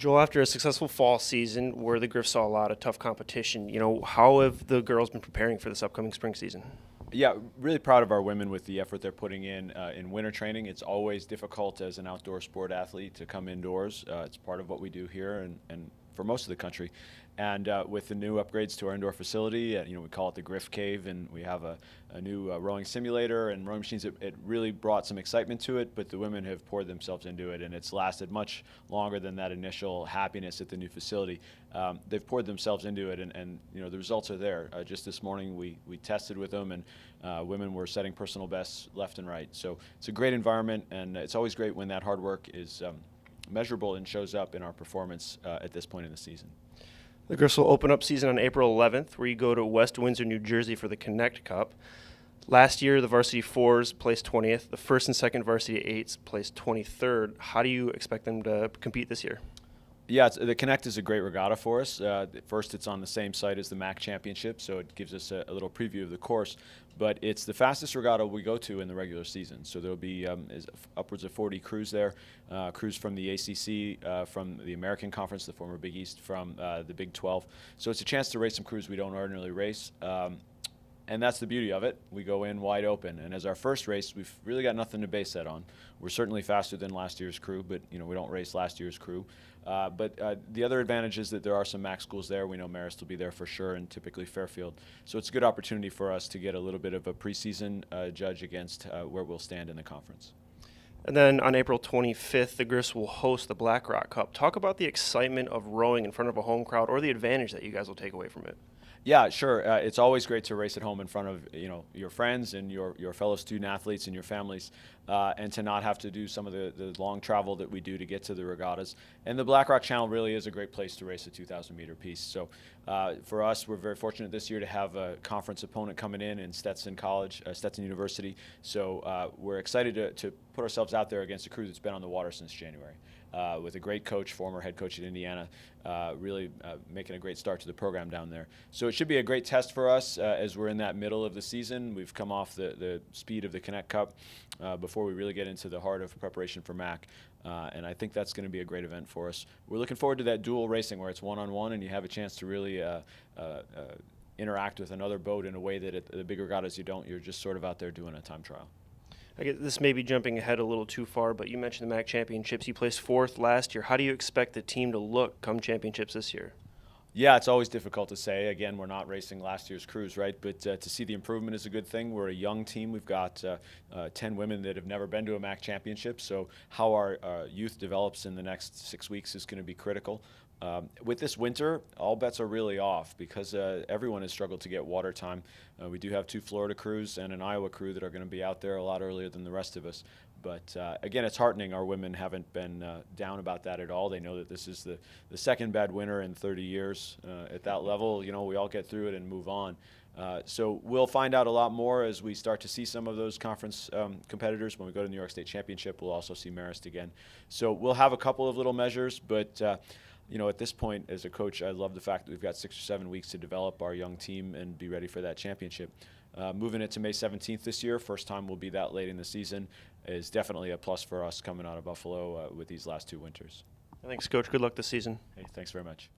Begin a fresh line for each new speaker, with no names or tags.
Joel, after a successful fall season where the Griffs saw a lot of tough competition, how have the girls been preparing for this upcoming spring season?
Yeah, really proud of our women with the effort they're putting in winter training. It's always difficult as an outdoor sport athlete to come indoors. It's part of what we do here and for most of the country. And with the new upgrades to our indoor facility, we call it the Griff Cave, and we have a new rowing simulator and rowing machines. It really brought some excitement to it, but the women have poured themselves into it, and it's lasted much longer than that initial happiness at the new facility. They've poured themselves into it, and the results are there. Just this morning, we tested with them, and women were setting personal bests left and right. So it's a great environment, and it's always great when that hard work is measurable and shows up in our performance at this point in the season.
The Griffs will open up season on April 11th, where you go to West Windsor, New Jersey for the Connect Cup. Last year, the varsity fours placed 20th. The first and second varsity eights placed 23rd. How do you expect them to compete this year?
Yeah, the Connect is a great regatta for us. First, it's on the same site as the MAC Championship, so it gives us a little preview of the course. But it's the fastest regatta we go to in the regular season. So there'll be upwards of 40 crews there, crews from the ACC, from the American Conference, the former Big East, from the Big 12. So it's a chance to race some crews we don't ordinarily race. And that's the beauty of it. We go in wide open. And as our first race, we've really got nothing to base that on. We're certainly faster than last year's crew, but we don't race last year's crew. But the other advantage is that there are some MAC schools there. We know Marist will be there for sure, and typically Fairfield. So it's a good opportunity for us to get a little bit of a preseason judge against where we'll stand in the conference.
And then on April 25th, the Griffs will host the Black Rock Cup. Talk about the excitement of rowing in front of a home crowd, or the advantage that you guys will take away from it.
Yeah, sure. It's always great to race at home in front of your friends and your fellow student athletes and your families, and to not have to do some of the long travel that we do to get to the regattas. And the Black Rock Channel really is a great place to race a 2,000-meter piece. So for us, we're very fortunate this year to have a conference opponent coming in Stetson College, Stetson University. So we're excited to put ourselves out there against a crew that's been on the water since January. With a great coach, former head coach at Indiana, really making a great start to the program down there. So it should be a great test for us as we're in that middle of the season. We've come off the speed of the Connect Cup before we really get into the heart of preparation for MAC. And I think that's going to be a great event for us. We're looking forward to that dual racing where it's one-on-one and you have a chance to really interact with another boat in a way that at the big regattas you don't. You're just sort of out there doing a time trial.
I guess this may be jumping ahead a little too far, but you mentioned the MAC Championships. You placed fourth last year. How do you expect the team to look come championships this year?
Yeah, it's always difficult to say. Again, we're not racing last year's crews, right? But to see the improvement is a good thing. We're a young team. We've got 10 women that have never been to a MAC championship. So how our youth develops in the next 6 weeks is going to be critical. With this winter, all bets are really off because everyone has struggled to get water time. We do have 2 Florida crews and an Iowa crew that are going to be out there a lot earlier than the rest of us. But again, it's heartening. Our women haven't been down about that at all. They know that this is the second bad winter in 30 years. At that level, we all get through it and move on. So we'll find out a lot more as we start to see some of those conference competitors. When we go to the New York State Championship, we'll also see Marist again. So we'll have a couple of little measures, but at this point, as a coach, I love the fact that we've got 6 or 7 weeks to develop our young team and be ready for that championship. Moving it to May 17th this year, first time we'll be that late in the season, is definitely a plus for us coming out of Buffalo with these last 2 winters.
Thanks, Coach. Good luck this season.
Hey, thanks very much.